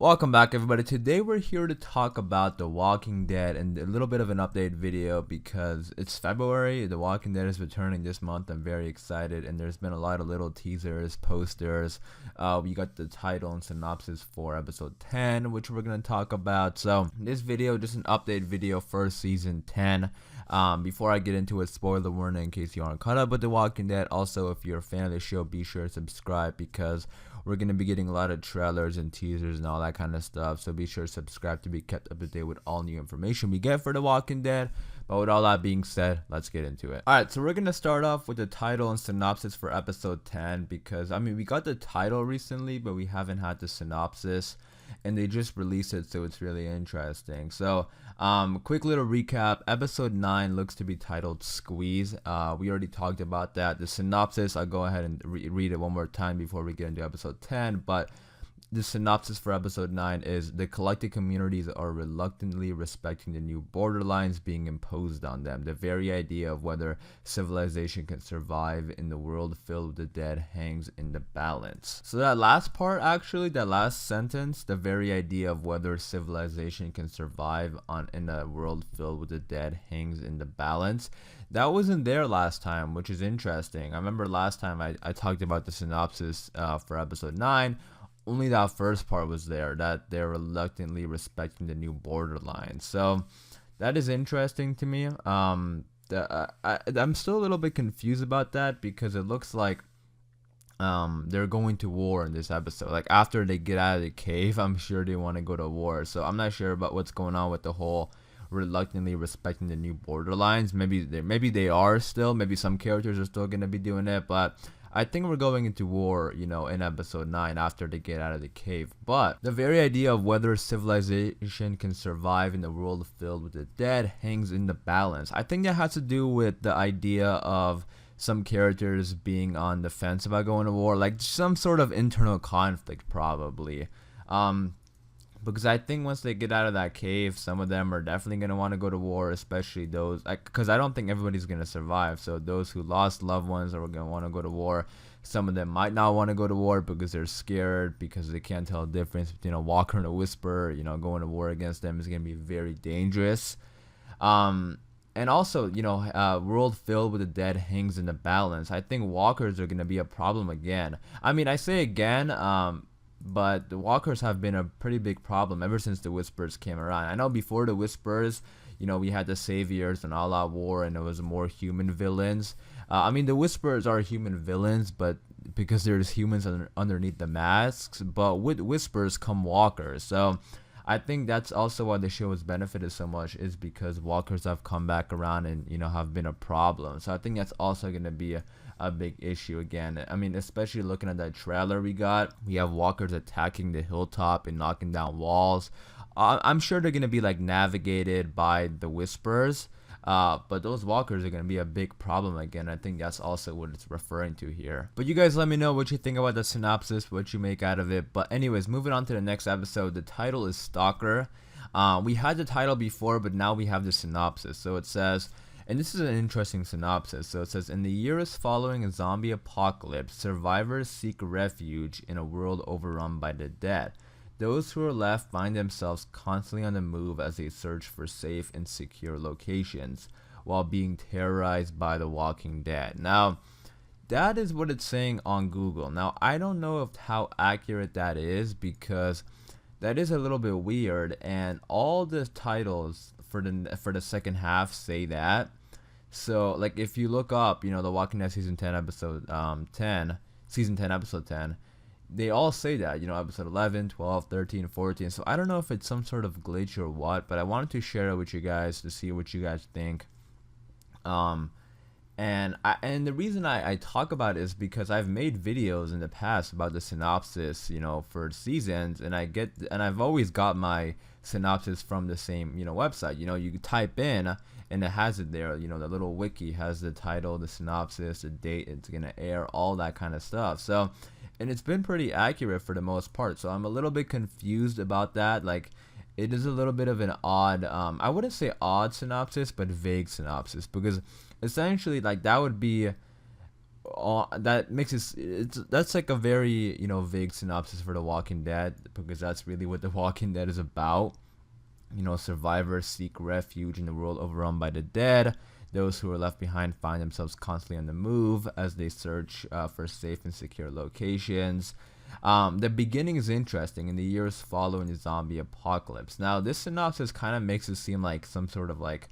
Welcome back, everybody. Today we're here to talk about The Walking Dead and a little bit of an update video because it's February. The Walking Dead is returning this month. I'm very excited, and there's been a lot of little teasers, posters. We got the title and synopsis for episode 10, which we're going to talk about. So this video, just an update video for season 10. Before I get into it, spoiler warning in case you aren't caught up with The Walking Dead. Also, if you're a fan of the show, be sure to subscribe because we're going to be getting a lot of trailers and teasers and all that kind of stuff. So be sure to subscribe to be kept up to date with all new information we get for The Walking Dead. But with all that being said, let's get into it. Alright, so we're going to start off with the title and synopsis for episode 10 because, we got the title recently, but we haven't had the synopsis. And they just released it, so it's really interesting. So, quick little recap. Episode 9 looks to be titled Squeeze. We already talked about that. The synopsis, I'll go ahead and read it one more time before we get into episode 10. But the synopsis for episode 9 is the collected communities are reluctantly respecting the new borderlines being imposed on them. The very idea of whether civilization can survive in the world filled with the dead hangs in the balance. So that last part, actually, that last sentence, the very idea of whether civilization can survive in a world filled with the dead hangs in the balance. That wasn't there last time, which is interesting. I remember last time I talked about the synopsis for episode 9. Only that first part was there, that they're reluctantly respecting the new borderline. So that is interesting to me. I'm still a little bit confused about that because it looks like they're going to war in this episode. Like after they get out of the cave, I'm sure they want to go to war. So I'm not sure about what's going on with the whole reluctantly respecting the new borderlines. Maybe they are still. Maybe some characters are still gonna be doing it, but I think we're going into war, in episode 9 after they get out of the cave. But the very idea of whether civilization can survive in a world filled with the dead hangs in the balance. I think that has to do with the idea of some characters being on the fence about going to war, like some sort of internal conflict probably. Because I think once they get out of that cave, some of them are definitely going to want to go to war, especially those, because I don't think everybody's going to survive. So those who lost loved ones are going to want to go to war. Some of them might not want to go to war because they're scared, because they can't tell the difference between a walker and a whisperer. Going to war against them is going to be very dangerous. And also, world filled with the dead hangs in the balance. I think walkers are going to be a problem again. I say again, but the walkers have been a pretty big problem ever since the Whispers came around. I know before the Whispers, we had the Saviors and All Out War, and it was more human villains. The Whispers are human villains, but because there's humans underneath the masks. But with Whispers come walkers. So I think that's also why the show has benefited so much, is because walkers have come back around and, have been a problem. So I think that's also going to be a big issue again. Especially looking at that trailer we got. We have walkers attacking the hilltop and knocking down walls. I'm sure they're going to be navigated by the Whispers. But those walkers are going to be a big problem again. I think that's also what it's referring to here. But you guys let me know what you think about the synopsis, what you make out of it. But anyways, moving on to the next episode. The title is Stalker. We had the title before, but now we have the synopsis. So it says, and this is an interesting synopsis. So it says, in the years following a zombie apocalypse, survivors seek refuge in a world overrun by the dead. Those who are left find themselves constantly on the move as they search for safe and secure locations while being terrorized by the Walking Dead. Now, that is what it's saying on Google. Now, I don't know how accurate that is, because that is a little bit weird, and all the titles for the second half say that. So, if you look up, The Walking Dead season 10 episode 10, season 10 episode 10, they all say that, episode 11, 12, 13, 14. So I don't know if it's some sort of glitch or what, but I wanted to share it with you guys to see what you guys think. And the reason I talk about it is because I've made videos in the past about the synopsis, for seasons, and I've always got my synopsis from the same, website. You type in and it has it there. The little wiki has the title, the synopsis, the date it's gonna air, all that kind of stuff. So, and it's been pretty accurate for the most part. So I'm a little bit confused about that. It is a little bit of an odd, I wouldn't say odd synopsis, but vague synopsis, because essentially that would be that makes that's like a very, vague synopsis for The Walking Dead, because that's really what The Walking Dead is about. Survivors seek refuge in the world overrun by the dead. Those who are left behind find themselves constantly on the move as they search for safe and secure locations. The beginning is interesting in the years following the zombie apocalypse. Now, this synopsis kind of makes it seem like some sort of like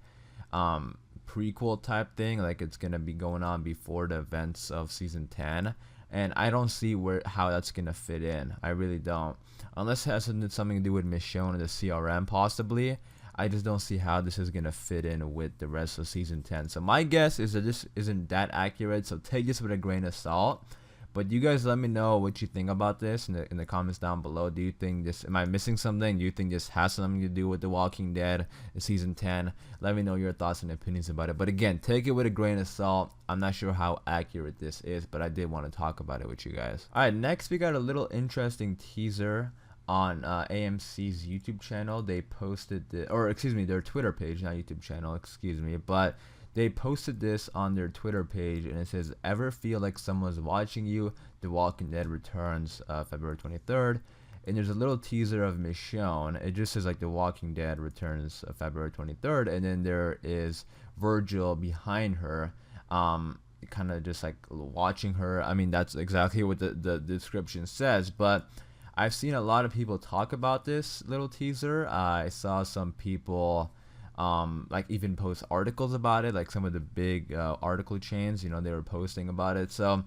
prequel type thing, like it's gonna be going on before the events of season 10, and I don't see how that's gonna fit in. I really don't, unless it has something to do with Michonne and the CRM possibly. I just don't see how this is gonna fit in with the rest of season 10. So my guess is that this isn't that accurate, so take this with a grain of salt. But you guys let me know what you think about this in the comments down below. Do you think this, am I missing something? Do you think this has something to do with The Walking Dead season 10? Let me know your thoughts and opinions about it. But again, take it with a grain of salt. I'm not sure how accurate this is, but I did want to talk about it with you guys. Alright, next we got a little interesting teaser on AMC's YouTube channel. They posted their Twitter page, not YouTube channel, but they posted this on their Twitter page, and it says, "Ever feel like someone's watching you? The Walking Dead returns February 23rd." And there's a little teaser of Michonne. It just says like The Walking Dead returns February 23rd, and then there is Virgil behind her, kind of just like watching her. I mean, that's exactly what the description says, but I've seen a lot of people talk about this little teaser. I saw some people like even post articles about it, like some of the big article chains, they were posting about it. So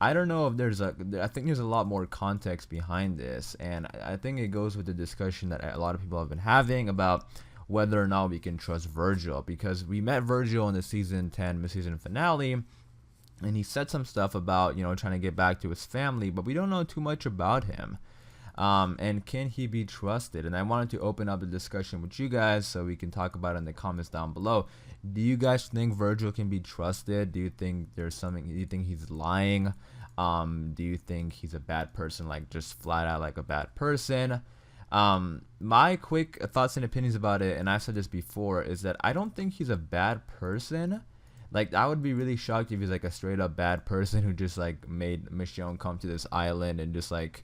I don't know if I think there's a lot more context behind this, and I think it goes with the discussion that a lot of people have been having about whether or not we can trust Virgil, because we met Virgil in the season 10 mid-season finale, and he said some stuff about trying to get back to his family, but we don't know too much about him. And can he be trusted? And I wanted to open up the discussion with you guys so we can talk about it in the comments down below. Do you guys think Virgil can be trusted? Do you think there's something? Do you think he's lying? Do you think he's a bad person, like just flat out like a bad person? My quick thoughts and opinions about it, and I've said this before, is that I don't think he's a bad person. Like, I would be really shocked if he's like a straight up bad person who just like made Michonne come to this island and just like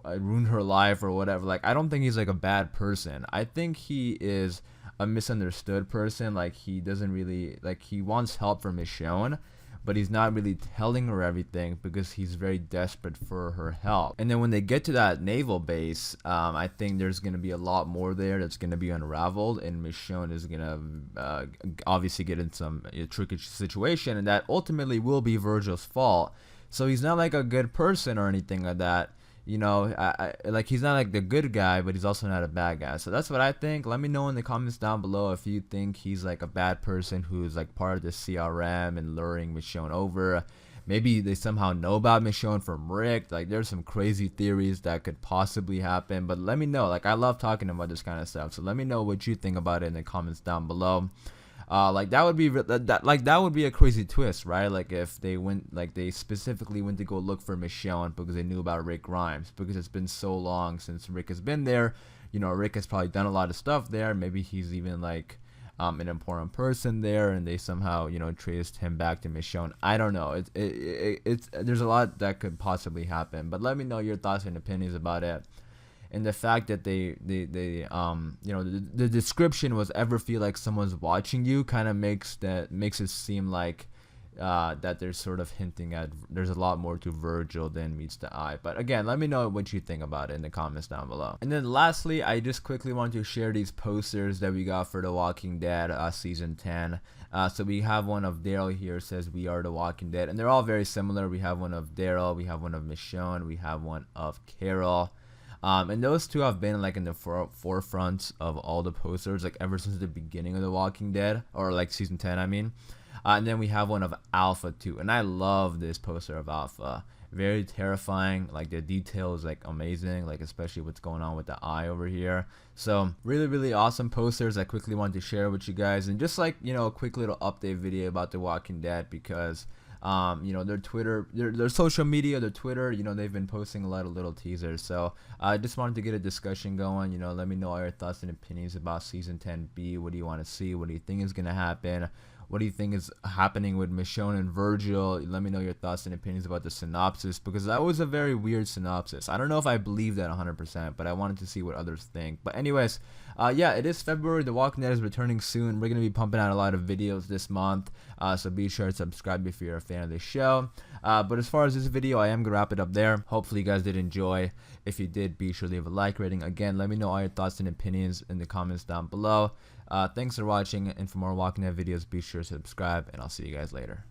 ruined her life or whatever. Like, I don't think he's like a bad person. I think he is a misunderstood person. Like, he doesn't really, like, he wants help from Michonne, but he's not really telling her everything because he's very desperate for her help. And then when they get to that naval base, I think there's going to be a lot more there that's going to be unraveled, and Michonne is going to obviously get in some tricky situation, and that ultimately will be Virgil's fault. So he's not like a good person or anything like that. Like, he's not like the good guy, but he's also not a bad guy. So that's what I think. Let me know in the comments down below if you think he's like a bad person who's like part of the CRM and luring Michonne over. Maybe they somehow know about Michonne from Rick. Like, there's some crazy theories that could possibly happen, but let me know. Like, I love talking about this kind of stuff, so let me know what you think about it in the comments down below. Like, that would be a crazy twist, right? Like, if they went, like, they specifically went to go look for Michonne because they knew about Rick Grimes, because it's been so long since Rick has been there. Rick has probably done a lot of stuff there. Maybe he's even like an important person there, and they somehow traced him back to Michonne. I don't know. It's there's a lot that could possibly happen, but let me know your thoughts and opinions about it. And the fact that the description was "ever feel like someone's watching you" kind of makes it seem like that they're sort of hinting at there's a lot more to Virgil than meets the eye. But again, let me know what you think about it in the comments down below. And then lastly, I just quickly want to share these posters that we got for The Walking Dead season 10. So we have one of Daryl here, says "We are The Walking Dead," and they're all very similar. We have one of Daryl, we have one of Michonne, we have one of Carol. And those two have been like in the forefront of all the posters, like ever since the beginning of The Walking Dead, or like season 10, I mean. And then we have one of Alpha too, and I love this poster of Alpha. Very terrifying. Like, the detail is like amazing, like especially what's going on with the eye over here. So really awesome posters. I quickly wanted to share with you guys, and just like a quick little update video about The Walking Dead, because their Twitter, their social media, their Twitter, they've been posting a lot of little teasers. So I just wanted to get a discussion going. Let me know all your thoughts and opinions about season 10B. What do you want to see? What do you think is going to happen? What do you think is happening with Michonne and Virgil? Let me know your thoughts and opinions about the synopsis, because that was a very weird synopsis. I don't know if I believe that 100%, but I wanted to see what others think. But anyways, yeah, it is February. The Walking Dead is returning soon. We're going to be pumping out a lot of videos this month, so be sure to subscribe if you're a fan of the show. But as far as this video, I am going to wrap it up there. Hopefully you guys did enjoy. If you did, be sure to leave a like rating. Again, let me know all your thoughts and opinions in the comments down below. Thanks for watching, and for more Walking Dead videos, be sure to subscribe, and I'll see you guys later.